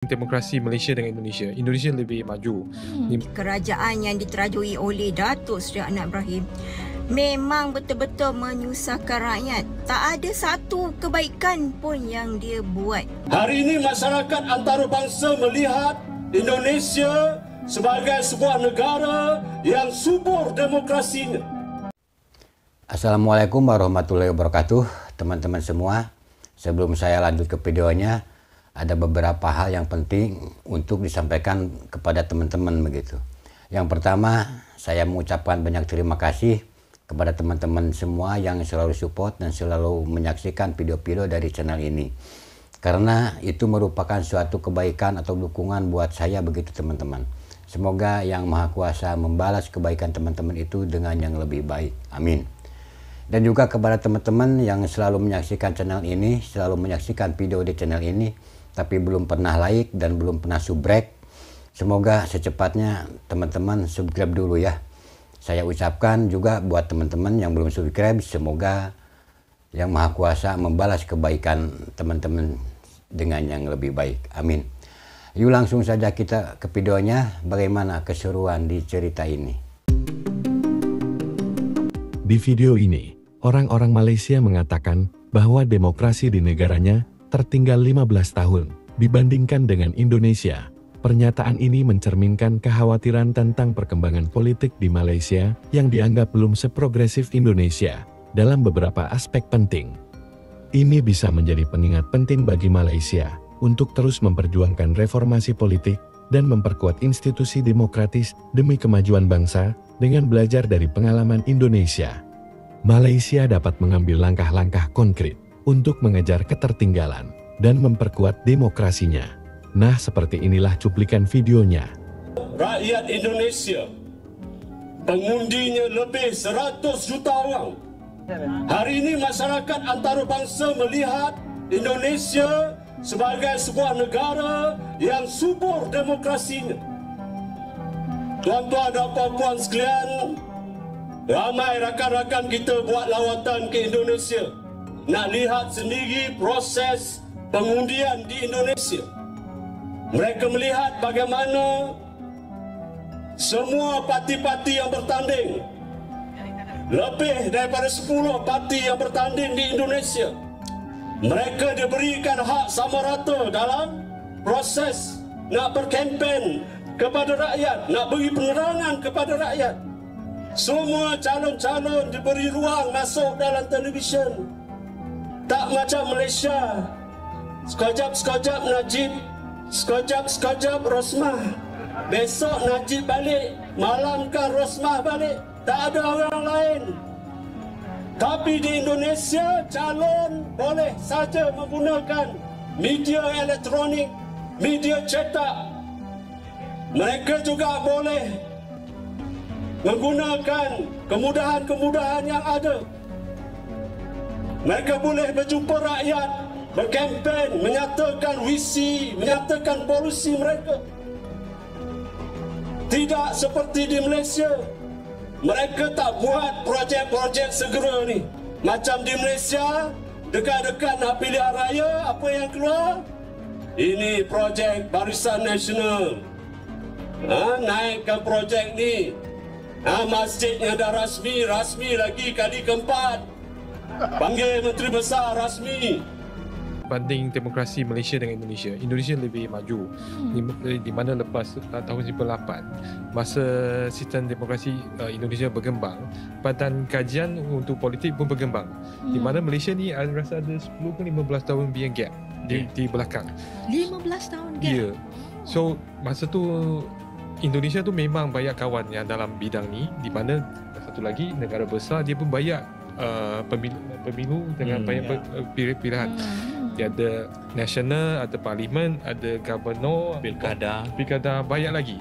Demokrasi Malaysia dengan Indonesia. Indonesia lebih maju. Kerajaan yang diterajui oleh Datuk Seri Anwar Ibrahim memang betul-betul menyusahkan rakyat. Tak ada satu kebaikan pun yang dia buat. Hari ini masyarakat antarabangsa melihat Indonesia sebagai sebuah negara yang subur demokrasinya. Assalamualaikum warahmatullahi wabarakatuh, teman-teman semua. Sebelum saya lanjut ke videonya, ada beberapa hal yang penting untuk disampaikan kepada teman-teman begitu. Yang pertama, saya mengucapkan banyak terima kasih kepada teman-teman semua yang selalu support dan selalu menyaksikan video-video dari channel ini. Karena itu merupakan suatu kebaikan atau dukungan buat saya begitu teman-teman. Semoga Yang Maha Kuasa membalas kebaikan teman-teman itu dengan yang lebih baik. Amin. Dan juga kepada teman-teman yang selalu menyaksikan channel ini, selalu menyaksikan video di channel ini, tapi belum pernah like dan belum pernah subrek. Semoga secepatnya teman-teman subscribe dulu ya. Saya ucapkan juga buat teman-teman yang belum subscribe, semoga Yang Maha Kuasa membalas kebaikan teman-teman dengan yang lebih baik. Amin. Yuk langsung saja kita ke videonya, bagaimana keseruan di cerita ini. Di video ini, orang-orang Malaysia mengatakan bahwa demokrasi di negaranya tertinggal 15 tahun dibandingkan dengan Indonesia. Pernyataan ini mencerminkan kekhawatiran tentang perkembangan politik di Malaysia yang dianggap belum seprogresif Indonesia dalam beberapa aspek penting. Ini bisa menjadi pengingat penting bagi Malaysia untuk terus memperjuangkan reformasi politik dan memperkuat institusi demokratis demi kemajuan bangsa dengan belajar dari pengalaman Indonesia. Malaysia dapat mengambil langkah-langkah konkret untuk mengejar ketertinggalan dan memperkuat demokrasinya. Nah, seperti inilah cuplikan videonya. Rakyat Indonesia, pengundinya lebih 100 juta orang. Hari ini masyarakat antarabangsa melihat Indonesia sebagai sebuah negara yang subur demokrasinya. Tuan-tuan dan puan-puan sekalian, ramai rakan-rakan kita buat lawatan ke Indonesia. Nak lihat sendiri proses pengundian di Indonesia. Mereka melihat bagaimana semua parti-parti yang bertanding, lebih daripada 10 parti yang bertanding di Indonesia, mereka diberikan hak sama rata dalam proses nak berkempen kepada rakyat, nak beri penerangan kepada rakyat. Semua calon-calon diberi ruang masuk dalam televisyen. Tak macam Malaysia, sekejap-sekejap Najib, sekejap-sekejap Rosmah. Besok Najib balik, malamkan Rosmah balik. Tak ada orang lain. Tapi di Indonesia, calon boleh saja menggunakan media elektronik, media cetak. Mereka juga boleh menggunakan kemudahan-kemudahan yang ada. Mereka boleh berjumpa rakyat, berkempen, menyatakan visi, menyatakan polisi mereka. Tidak seperti di Malaysia. Mereka tak buat projek-projek segera ni. Macam di Malaysia, dekat-dekat nak pilihan raya, apa yang keluar? Ini projek Barisan Nasional. Naikkan projek ni. Masjidnya dah rasmi lagi kali keempat. Panggil Menteri Besar rasmi. Banding demokrasi Malaysia dengan Indonesia, Indonesia lebih maju. Di mana lepas tahun 98, masa sistem demokrasi Indonesia berkembang, Badan Kajian untuk Politik pun berkembang. Di mana Malaysia ni rasa ada 10 ke 15 tahun punya gap di belakang. 15 tahun gap? Ya. So masa tu Indonesia tu memang banyak kawan yang dalam bidang ni, di mana satu lagi negara besar dia pun banyak pemilu dengan banyak pilihan. Dia ada nasional, ada parlimen, ada governor, pilkada banyak lagi.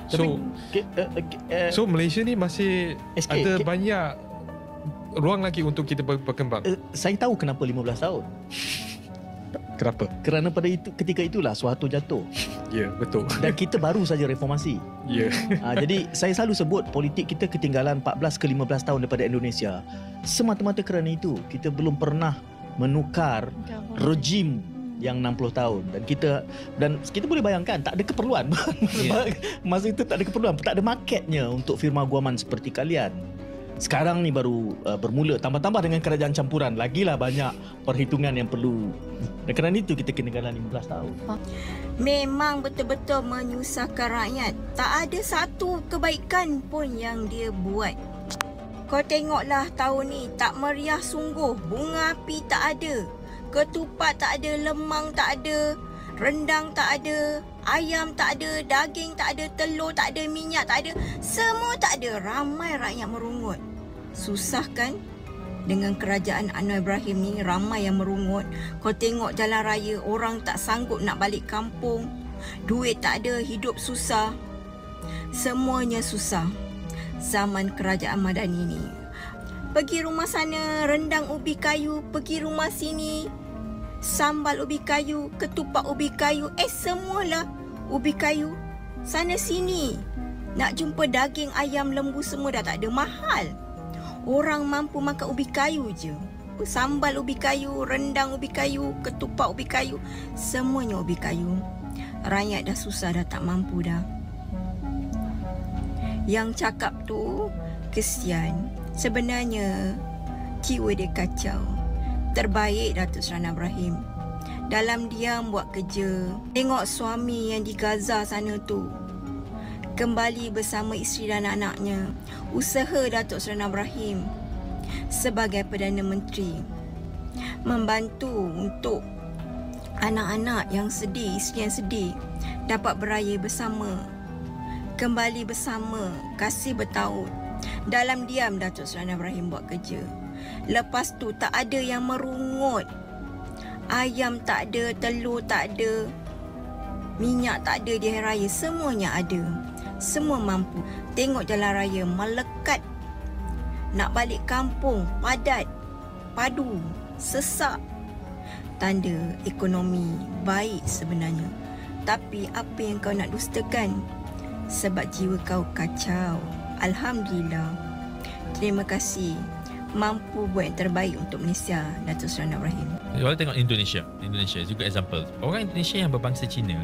So Malaysia ni masih ada banyak ruang lagi untuk kita berkembang. Saya tahu kenapa 15 tahun. Kenapa? Kerana pada ketika itulah Soeharto jatuh. Ya, betul. Dan kita baru saja reformasi. Ya. Jadi saya selalu sebut politik kita ketinggalan 14 ke 15 tahun daripada Indonesia. Semata-mata kerana itu kita belum pernah menukar rejim yang 60 tahun dan kita boleh bayangkan tak ada keperluan. Masa itu tak ada keperluan, tak ada marketnya untuk firma guaman seperti kalian. Sekarang ni baru bermula, tambah-tambah dengan kerajaan campuran, lagilah banyak perhitungan yang perlu. Dan kerana itu kita kena galang 15 tahun. Memang betul-betul menyusahkan rakyat. Tak ada satu kebaikan pun yang dia buat. Kau tengoklah tahun ni, tak meriah sungguh. Bunga api tak ada, ketupat tak ada, lemang tak ada, rendang tak ada, ayam tak ada, daging tak ada, telur tak ada, minyak tak ada. Semua tak ada. Ramai rakyat merungut. Susah kan? Dengan kerajaan Anwar Ibrahim ni ramai yang merungut. Kau tengok jalan raya, orang tak sanggup nak balik kampung. Duit tak ada, hidup susah. Semuanya susah zaman kerajaan Madani ni. Pergi rumah sana rendang ubi kayu, pergi rumah sini sambal ubi kayu, ketupat ubi kayu, semualah ubi kayu. Sana sini nak jumpa daging ayam lembu semua dah tak ada, mahal. Orang mampu makan ubi kayu je. Sambal ubi kayu, rendang ubi kayu, ketupat ubi kayu, semuanya ubi kayu. Rakyat dah susah, dah tak mampu dah. Yang cakap tu kesian. Sebenarnya jiwa dia kacau. Terbaik Datuk Seri Anwar Ibrahim. Dalam diam buat kerja. Tengok suami yang di Gaza sana tu kembali bersama isteri dan anak-anaknya. Usaha Datuk Seri Anwar Ibrahim sebagai Perdana Menteri membantu untuk anak-anak yang sedih, isteri yang sedih dapat beraya bersama, kembali bersama, kasih bertaut. Dalam diam Datuk Seri Anwar Ibrahim buat kerja. Lepas tu tak ada yang merungut. Ayam tak ada, telur tak ada, minyak tak ada di hari raya. Semuanya ada. Semua mampu. Tengok jalan raya melekat. Nak balik kampung padat, padu, sesak. Tanda ekonomi baik sebenarnya. Tapi apa yang kau nak dustakan? Sebab jiwa kau kacau. Alhamdulillah. Terima kasih. Mampu buat yang terbaik untuk Malaysia, Datuk Seri Anwar Ibrahim. Kalau tengok Indonesia juga example. Orang Indonesia yang berbangsa Cina,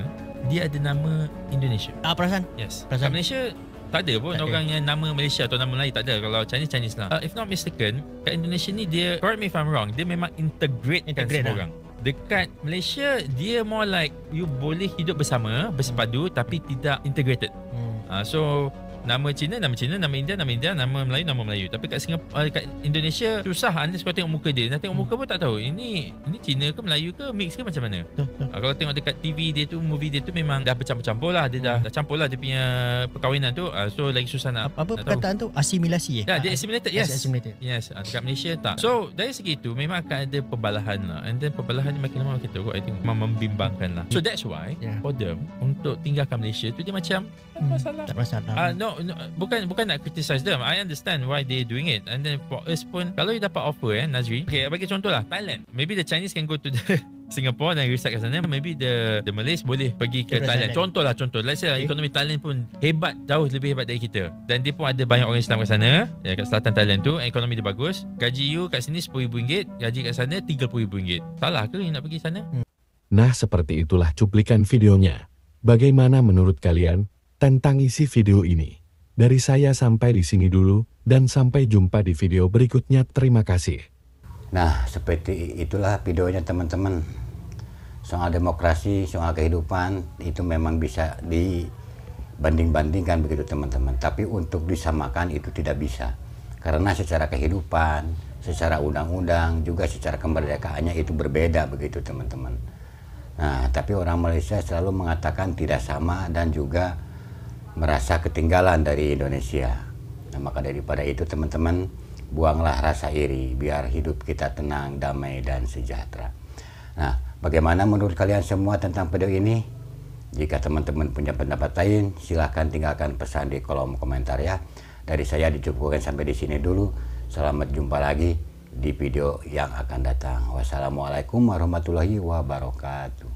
dia ada nama Indonesia. Perasan? Yes. Perasan. Kat Malaysia tak ada pun Tak ada. orang yang nama Malaysia atau nama Melayu, tak ada. Kalau Chinese lah. If not mistaken, kat Indonesia ni dia, correct me if I'm wrong, dia memang integrate semua orang. Dekat Malaysia, dia more like you boleh hidup bersama, bersepadu tapi tidak integrated. So nama Cina, nama India, nama Melayu. Tapi kat Singapura, kat Indonesia susah unless kau tengok muka dia. Nak tengok muka pun tak tahu ini Cina ke Melayu ke, mix ke macam mana. Kalau tengok dekat TV dia tu, movie dia tu memang dah bercampur-campur lah. Dia dah campur lah dia punya perkahwinan tu. So lagi susah nak Apa nak perkataan tu? Asimilasi Ya, dia assimilated. Yes. Assimilated. Yes. Dekat Malaysia tak. So dari segi itu memang akan ada perbalahan lah. And then perbalahan ni makin lama makin teruk. I think memang membimbangkan lah. So that's why for them untuk tinggalkan Malaysia tu dia macam masalah. Tak masalah. No, bukan nak criticize them. I understand why they doing it. And then for us pun, kalau you dapat offer Nazri, okay, bagi contoh lah, Thailand. Maybe the Chinese can go to the Singapore dan reside kat sana. Maybe the Malays boleh pergi ke Thailand. Contoh. Let's say ekonomi Thailand pun hebat, jauh lebih hebat dari kita. Dan dia pun ada banyak orang Islam kat sana. Ya, kat selatan Thailand tu, ekonomi dia bagus. Gaji you kat sini RM10,000, gaji kat sana RM30,000. Salah ke you nak pergi sana? Nah, seperti itulah cuplikan videonya. Bagaimana menurut kalian tentang isi video ini? Dari saya sampai di sini dulu, dan sampai jumpa di video berikutnya. Terima kasih. Nah, seperti itulah videonya teman-teman. Soal demokrasi, soal kehidupan, itu memang bisa dibanding-bandingkan begitu teman-teman. Tapi untuk disamakan itu tidak bisa. Karena secara kehidupan, secara undang-undang, juga secara kemerdekaannya itu berbeda begitu teman-teman. Nah, tapi orang Malaysia selalu mengatakan tidak sama dan juga merasa ketinggalan dari Indonesia. Nah, maka daripada itu teman-teman, buanglah rasa iri biar hidup kita tenang, damai dan sejahtera. Nah, bagaimana menurut kalian semua tentang video ini? Jika teman-teman punya pendapat lain, silahkan tinggalkan pesan di kolom komentar ya. Dari saya dicukupkan sampai di sini dulu. Selamat jumpa lagi di video yang akan datang. Wassalamualaikum warahmatullahi wabarakatuh.